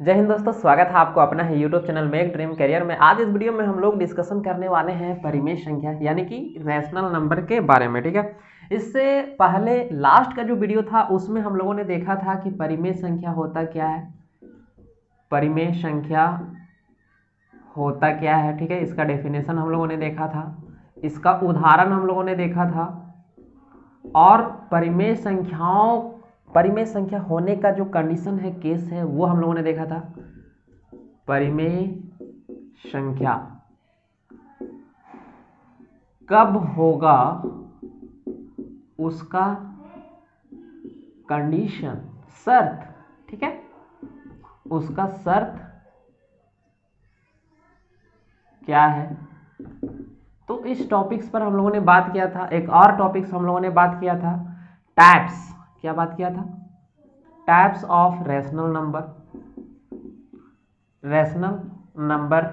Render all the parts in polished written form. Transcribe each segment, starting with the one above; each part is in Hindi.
जय हिंद दोस्तों, स्वागत है आपको अपना है YouTube channel make dream career में। आज इस वीडियो में हम लोग डिस्कशन करने वाले हैं परिमेय संख्या यानी कि रैशनल नंबर के बारे में। ठीक है, इससे पहले लास्ट का जो वीडियो था उसमें हम लोगों ने देखा था कि परिमेय संख्या होता क्या है, परिमेय संख्या होता क्या है। ठीक है, इसका डेफिनेशन हम लोगों ने देखा था, इसका उदाहरण हम लोगों ने देखा था, और परिमेय संख्या होने का जो कंडीशन है, केस है, वो हम लोगों ने देखा था। परिमेय संख्या कब होगा उसका कंडीशन, शर्त। ठीक है, उसका शर्त क्या है। तो इस टॉपिक्स पर हम लोगों ने बात किया था। एक और टॉपिक्स हम लोगों ने बात किया था, टाइप्स। क्या बात किया था? Types of rational number.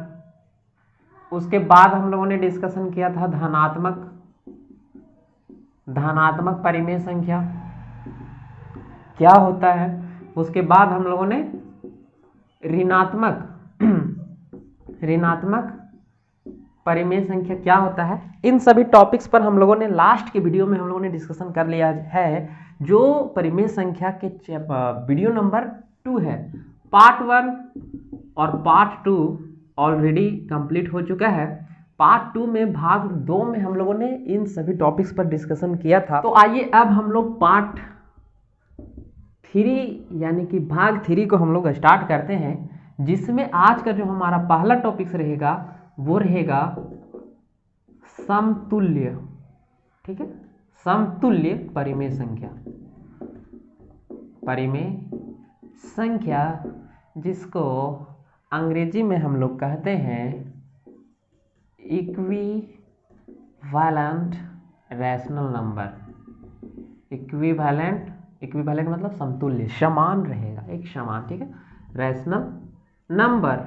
उसके बाद हम लोगों ने डिस्कशन किया था धनात्मक परिमेय संख्या क्या होता है। उसके बाद हम लोगों ने ऋणात्मक परिमेय संख्या क्या होता है। इन सभी टॉपिक्स पर हम लोगों ने लास्ट के वीडियो में हम लोगों ने डिस्कशन कर लिया है। जो परिमेय संख्या के वीडियो नंबर 2 है, पार्ट 1 और पार्ट 2 ऑलरेडी कंप्लीट हो चुका है। पार्ट 2 में भाग 2 में हम लोगों ने इन सभी टॉपिक्स पर डिस्कशन किया था। तो आइए अब हम लोग पार्ट 3 यानी कि भाग 3 को हम लोग स्टार्ट करते हैं, जिसमें आज का जो हमारा पहला टॉपिक्स रहेगा वो रहेगा समतुल्य। ठीक है, समतुल्य परिमेय संख्या जिसको अंग्रेजी में हम लोग कहते हैं इक्विवेलेंट रैशनल नंबर। इक्विवेलेंट मतलब समतुल्य, समान रहेगा, एक समान। ठीक है, रैशनल नंबर।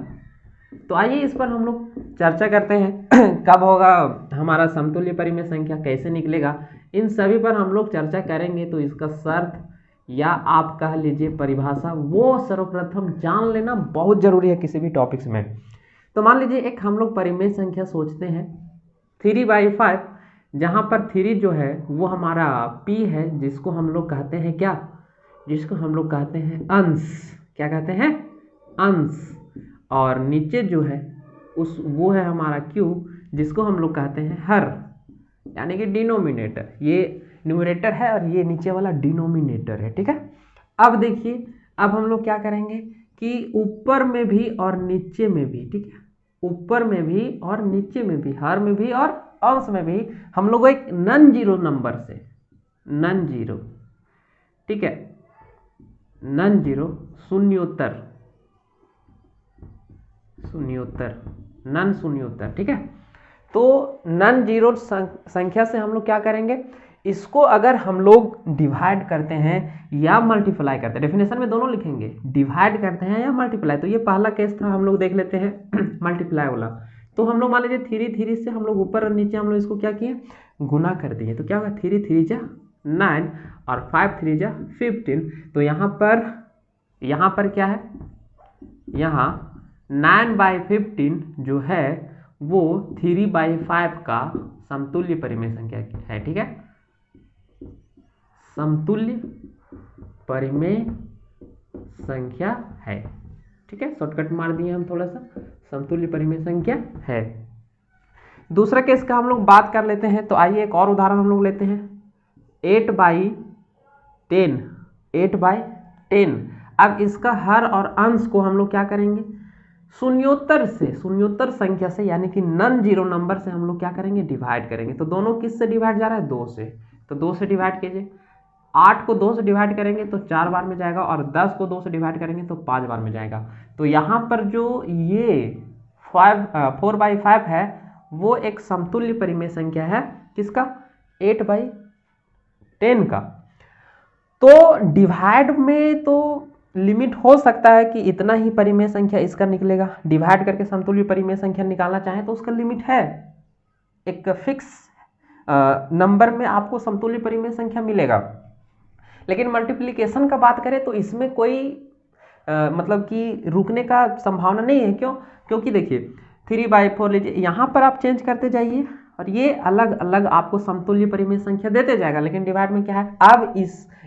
तो आइए इस पर हम लोग चर्चा करते हैं कब होगा हमारा समतुल्य परिमेय संख्या, कैसे निकलेगा, इन सभी पर हम लोग चर्चा करेंगे। तो इसका शर्त या आप कह लीजिए परिभाषा, वो सर्वप्रथम जान लेना बहुत जरूरी है किसी भी टॉपिक्स में। तो मान लीजिए एक हम लोग परिमेय संख्या सोचते हैं 3/5, जहाँ पर 3 जो है वो हमारा p है, जिसको हम लोग कहते हैं क्या, जिसको हम लोग कहते हैं अंश। क्या कहते हैं? अंश। और नीचे जो है वो है हमारा q, जिसको हम लोग कहते हैं हर, यानी कि डिनोमिनेटर। ये न्यूमरेटर है और ये नीचे वाला डिनोमिनेटर है। ठीक है, अब देखिए, अब हम लोग क्या करेंगे कि ऊपर में भी और नीचे में भी, ठीक है, ऊपर में भी और नीचे में भी, हर में भी और अंश में भी, हम लोग एक नॉन जीरो नंबर से, नॉन जीरो, ठीक है, नॉन जीरो, शून्योत्तर, नॉन शून्योत्तर। ठीक है, तो नॉन जीरो संख्या से हम लोग क्या करेंगे, इसको अगर हम लोग डिवाइड करते हैं या मल्टीप्लाई करते हैं, डेफिनेशन में दोनों लिखेंगे, डिवाइड करते हैं या मल्टीप्लाई। तो ये पहला केस था, हम लोग देख लेते हैं मल्टीप्लाई वाला। तो हम लोग मान लीजिए 3 से हम लोग ऊपर और नीचे हम लोग इसको क्या किए, गुना कर दिए। तो क्या होगा, 3 3 जा 9 और 5 3 जा 15। तो यहाँ पर क्या है, यहाँ 9/15 जो है वो 3/5 का समतुल्य परिमेय संख्या है। ठीक है, समतुल्य परिमेय संख्या है। ठीक है, शॉर्टकट मार दिए हम थोड़ा सा, समतुल्य परिमेय संख्या है। दूसरा केस का हम लोग बात कर लेते हैं। तो आइए एक और उदाहरण हम लोग लेते हैं, 8/10। अब इसका हर और अंश को हम लोग क्या करेंगे, शून्योत्तर संख्या से, यानी कि नॉन जीरो नंबर से हम लोग क्या करेंगे, डिवाइड करेंगे। तो दोनों किस से डिवाइड जा रहा है, 2 से। तो 2 से डिवाइड कीजिए। 8 को 2 से डिवाइड करेंगे तो 4 बार में जाएगा, और 10 को 2 से डिवाइड करेंगे तो 5 बार में जाएगा। तो यहाँ पर जो ये 4/5 है वो एक समतुल्य परिमेय संख्या है, किसका, 8/10 का। तो डिवाइड में तो लिमिट हो सकता है कि इतना ही परिमेय संख्या इसका निकलेगा। डिवाइड करके समतुल्य परिमेय संख्या निकालना चाहे तो उसका लिमिट है, एक फिक्स नंबर में आपको समतुल्य परिमेय संख्या मिलेगा। लेकिन मल्टीप्लिकेशन का बात करें तो इसमें कोई मतलब कि रुकने का संभावना नहीं है। क्यों? क्योंकि देखिए 3/4 लीजिए, यहाँ पर आप चेंज करते जाइए और ये अलग अलग आपको समतुल्य परिमेय संख्या देते जाएगा, लेकिन डिवाइड में क्या है, अब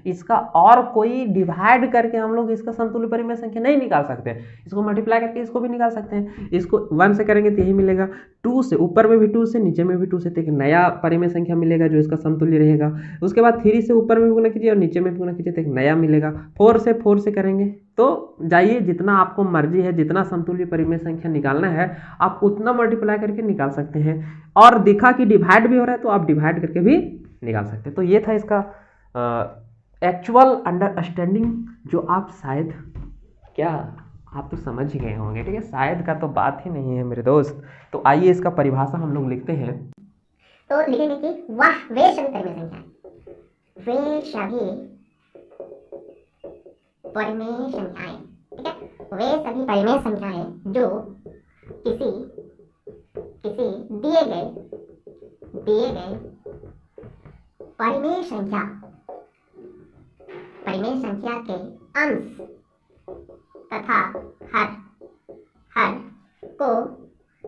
इसका और कोई डिवाइड करके हम लोग इसका समतुल्य परिमेय संख्या नहीं निकाल सकते। इसको मल्टीप्लाई करके इसको भी निकाल सकते हैं। इसको 1 से करेंगे तो यही मिलेगा, 2 से, ऊपर में भी 2 से, नीचे में भी 2 से, तो एक नया परिमेय संख्या मिलेगा जो इसका समतुल्य रहेगा। उसके बाद 3 से ऊपर में भी गुना कीजिए और नीचे में भी गुना कीजिए तो एक नया मिलेगा। 4 से करेंगे तो जाइए, जितना आपको मर्जी है, जितना समतुल्य परिमेय संख्या निकालना है आप उतना मल्टीप्लाई करके निकाल सकते हैं। और दिखा कि डिवाइड भी हो रहा है तो आप डिवाइड करके भी निकाल सकते हैं। तो ये था इसका एक्चुअल अंडरस्टैंडिंग, जो आप शायद, क्या आप तो समझ ही गए होंगे, ठीक है, शायद का तो बात ही नहीं है मेरे दोस्त। तो आइए इसका परिभाषा हम लोग लिखते हैं। तो लिखेंगे कि वह वे सभी परिमेय संख्या, वे सभी परिमेय संख्याएं, ठीक है, वे सभी परिमेय संख्याएं जो किसी दिए गए परिमेय संख्या के अंश तथा हर को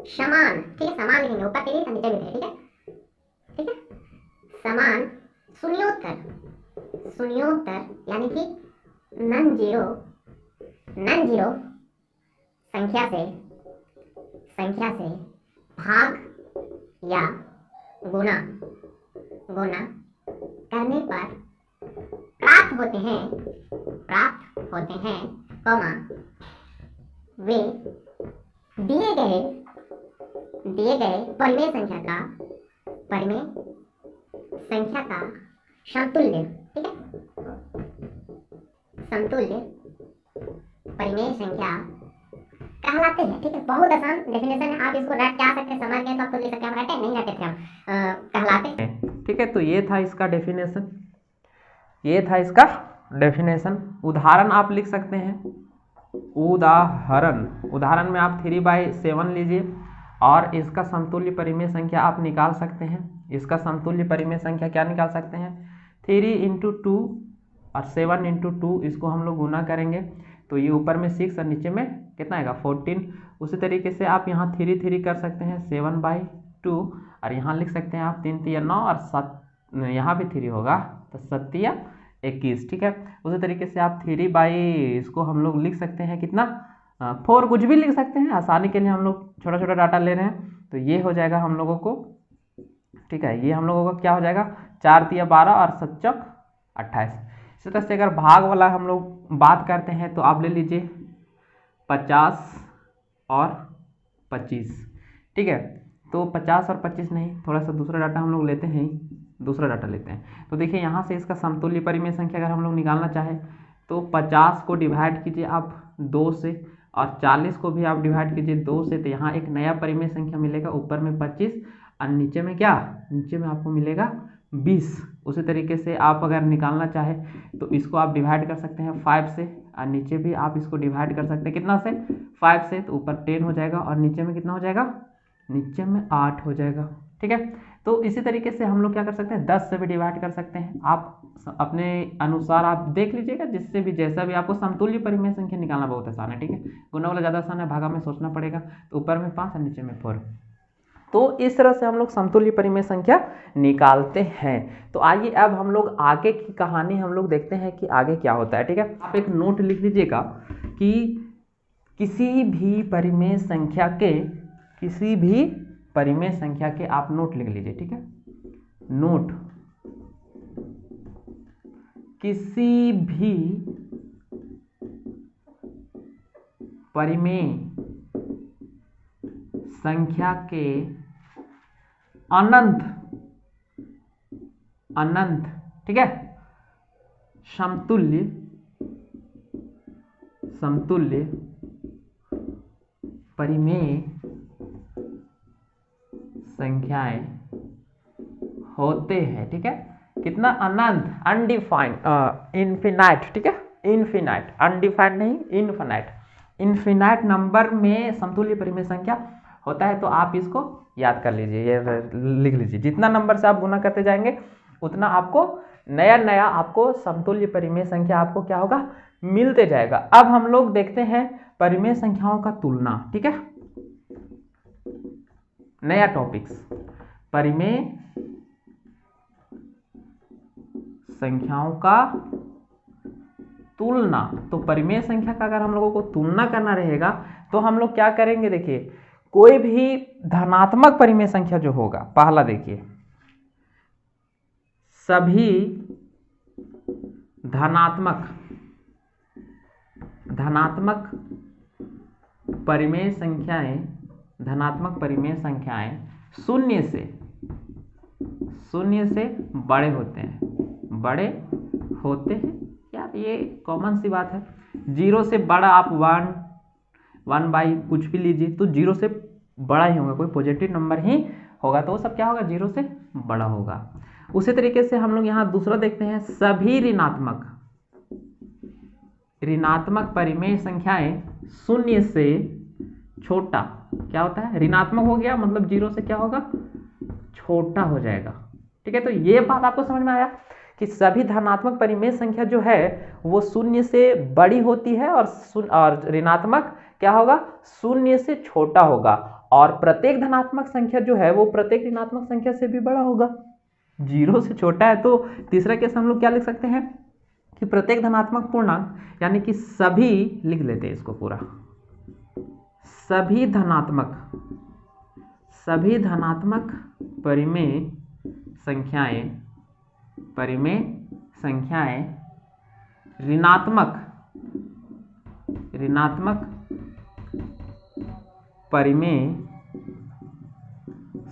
समान, ठीक है, समान लिखेंगे, ऊपर के लिए नीचे भी, ठीक है, ठीक है, समान शून्योत्तर यानी कि नॉन जीरो संख्या से भाग या गुना करने पर प्राप्त होते हैं, कॉमा, वे दिए गए परिमेय संख्या का समतुल्य, ठीक है, समतुल्य परिमेय संख्या कहलाते हैं। ठीक है, बहुत आसान डेफिनेशन है, आप इसको रट के आ सकते हैं, समझ गए तो आप खुद लिख सकते हैं, हम रटे नहीं रटे थे हम, कहलाते हैं। ठीक है, तो ये था इसका डेफिनेशन। उदाहरण आप लिख सकते हैं। उदाहरण में आप 3/7 लीजिए और इसका समतुल्य परिमेय संख्या आप निकाल सकते हैं। इसका समतुल्य परिमेय संख्या क्या निकाल सकते हैं, 3 × 2 और 7 × 2, इसको हम लोग गुना करेंगे तो ये ऊपर में 6 और नीचे में कितना आएगा 14। उसी तरीके से आप यहाँ 3 कर सकते हैं, 7/2, और यहाँ लिख सकते हैं आप 3 × 3 = 9 और 7, यहाँ भी 3 होगा तो 7 × 21। ठीक है, उसी तरीके से आप 3 इसको हम लोग लिख सकते हैं कितना 4, कुछ भी लिख सकते हैं, आसानी के लिए हम लोग छोटा छोटा डाटा ले रहे हैं। तो ये हो जाएगा हम लोगों को, ठीक है, ये हम लोगों का क्या हो जाएगा 4 × 3 = 12 और 7 × 4 = 28। इसी तरह से अगर भाग वाला हम लोग बात करते हैं तो आप ले लीजिए 50 और 25। ठीक है, तो 50 और 25 नहीं, थोड़ा सा दूसरा डाटा हम लोग लेते हैं, दूसरा डाटा लेते हैं। तो देखिए यहाँ से इसका समतुल्य परिमेय संख्या अगर हम लोग निकालना चाहें तो 50 को डिवाइड कीजिए आप 2 से और 40 को भी आप डिवाइड कीजिए 2 से, तो यहाँ एक नया परिमेय संख्या मिलेगा, ऊपर में 25 और नीचे में क्या, नीचे में आपको मिलेगा 20। उसी तरीके से आप अगर निकालना चाहें तो इसको आप डिवाइड कर सकते हैं 5 से और नीचे भी आप इसको डिवाइड कर सकते हैं कितना से 5 से, तो ऊपर 10 हो जाएगा और नीचे में कितना हो जाएगा, नीचे में 8 हो जाएगा। ठीक है, तो इसी तरीके से हम लोग क्या कर सकते हैं 10 से भी डिवाइड कर सकते हैं। आप अपने अनुसार आप देख लीजिएगा, जिससे भी जैसा भी आपको समतुल्य परिमेय संख्या निकालना बहुत आसान है। ठीक है, गुना वाला ज़्यादा आसान है, भागा में सोचना पड़ेगा। तो ऊपर में 5 और नीचे में 4। तो इस तरह से हम लोग समतुल्य परिमेय संख्या निकालते हैं। तो आइए अब हम लोग आगे की कहानी हम लोग देखते हैं कि आगे क्या होता है। ठीक है, आप एक नोट लिख लीजिएगा कि किसी भी परिमेय संख्या के आप नोट लिख लीजिए। ठीक है, नोट, किसी भी परिमेय संख्या के अनंत, ठीक है, समतुल्य परिमेय संख्याएं होते हैं। ठीक है, कितना अनंत, अनडिफाइंड, इन्फिनाइट। ठीक है, इन्फिनाइट, अनडिफाइंड नहीं, इन्फिनाइट नंबर में समतुल्य परिमेय संख्या होता है। तो आप इसको याद कर लीजिए, ये लिख लीजिए, जितना नंबर से आप गुना करते जाएंगे उतना आपको नया नया आपको समतुल्य परिमेय संख्या आपको क्या होगा, मिलते जाएगा। अब हम लोग देखते हैं परिमेय संख्याओं का तुलना। ठीक है, नया टॉपिक्स, परिमेय संख्याओं का तुलना। तो परिमेय संख्या का अगर हम लोगों को तुलना करना रहेगा तो हम लोग क्या करेंगे, देखिए कोई भी धनात्मक परिमेय संख्या जो होगा, पहला देखिए सभी धनात्मक परिमेय संख्याएं शून्य से बड़े होते हैं। यार ये कॉमन सी बात है, जीरो से बड़ा आप 1 बाई कुछ भी लीजिए तो जीरो से बड़ा ही होगा, कोई पॉजिटिव नंबर ही होगा, तो वो सब क्या होगा, जीरो से बड़ा होगा। उसी तरीके से हम लोग यहाँ दूसरा देखते हैं, सभी ऋणात्मक परिमेय संख्याएं शून्य से छोटा, क्या होता है, ऋणात्मक हो गया मतलब जीरो से क्या होगा, छोटा हो जाएगा। ठीक है, तो ये बात आपको समझ में आया कि सभी धनात्मक परिमेय संख्या जो है वो शून्य से बड़ी होती है और ऋणात्मक क्या होगा, शून्य से छोटा होगा, और प्रत्येक धनात्मक संख्या जो है वो प्रत्येक ऋणात्मक संख्या से भी बड़ा होगा, जीरो से छोटा है। तो तीसरा केस हम लोग क्या लिख सकते हैं कि प्रत्येक धनात्मक पूर्णांक, यानी कि सभी, लिख लेते हैं इसको पूरा, सभी धनात्मक परिमेय संख्याएं ऋणात्मक परिमेय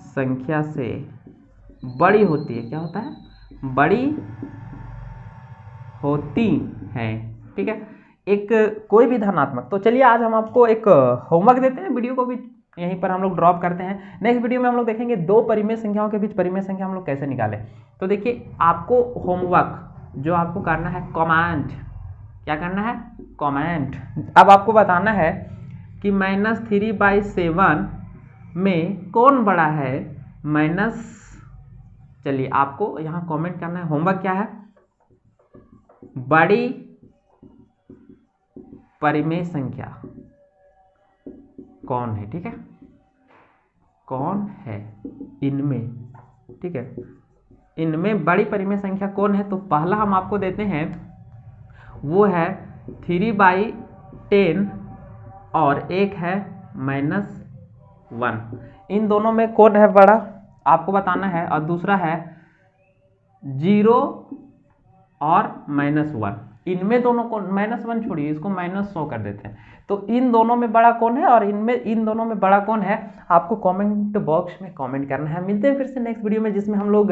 संख्या से बड़ी होती है। क्या होता है, बड़ी होती है। ठीक है, एक कोई भी धनात्मक, तो चलिए आज हम आपको एक होमवर्क देते हैं, वीडियो को भी यहीं पर हम लोग ड्रॉप करते हैं। नेक्स्ट वीडियो में हम लोग देखेंगे दो परिमेय संख्याओं के बीच परिमेय संख्या हम लोग कैसे निकालें। तो देखिए आपको होमवर्क जो आपको करना है, कमेंट, क्या करना है, कमेंट। अब आपको बताना है कि -3/7 में कौन बड़ा है, चलिए आपको यहाँ कमेंट करना है, होमवर्क क्या है, बड़ी परिमेय संख्या कौन है। ठीक है, कौन है इनमें, ठीक है, इनमें बड़ी परिमेय संख्या कौन है। तो पहला हम आपको देते हैं वो है 3/10 और एक है -1, इन दोनों में कौन है बड़ा आपको बताना है। और दूसरा है 0 और -1, इनमें दोनों को, -1 छोड़िए, इसको -100 कर देते हैं। तो इन दोनों में बड़ा कौन है और इन दोनों में बड़ा कौन है, आपको कमेंट बॉक्स में कमेंट करना है। मिलते हैं फिर से नेक्स्ट वीडियो में, जिसमें हम लोग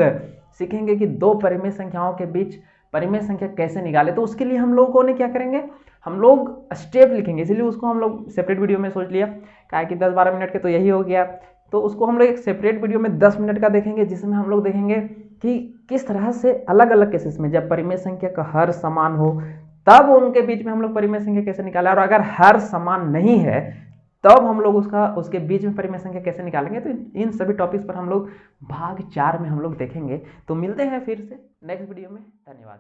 सीखेंगे कि दो परिमेय संख्याओं के बीच परिमेय संख्या कैसे निकाले। तो उसके लिए हम लोगों ने क्या करेंगे, हम लोग स्टेप लिखेंगे, इसलिए उसको हम लोग सेपरेट वीडियो में सोच लिया, क्या कि 10-12 मिनट के तो यही हो गया। तो उसको हम लोग एक सेपरेट वीडियो में 10 मिनट का देखेंगे, जिसमें हम लोग देखेंगे कि किस तरह से अलग अलग केसेस में जब परिमेय संख्या का हर समान हो तब उनके बीच में हम लोग परिमेय संख्या कैसे निकालें, और अगर हर समान नहीं है तब हम लोग उसके बीच में परिमेय संख्या कैसे निकालेंगे। तो इन सभी टॉपिक्स पर हम लोग भाग 4 में हम लोग देखेंगे। तो मिलते हैं फिर से नेक्स्ट वीडियो में, धन्यवाद।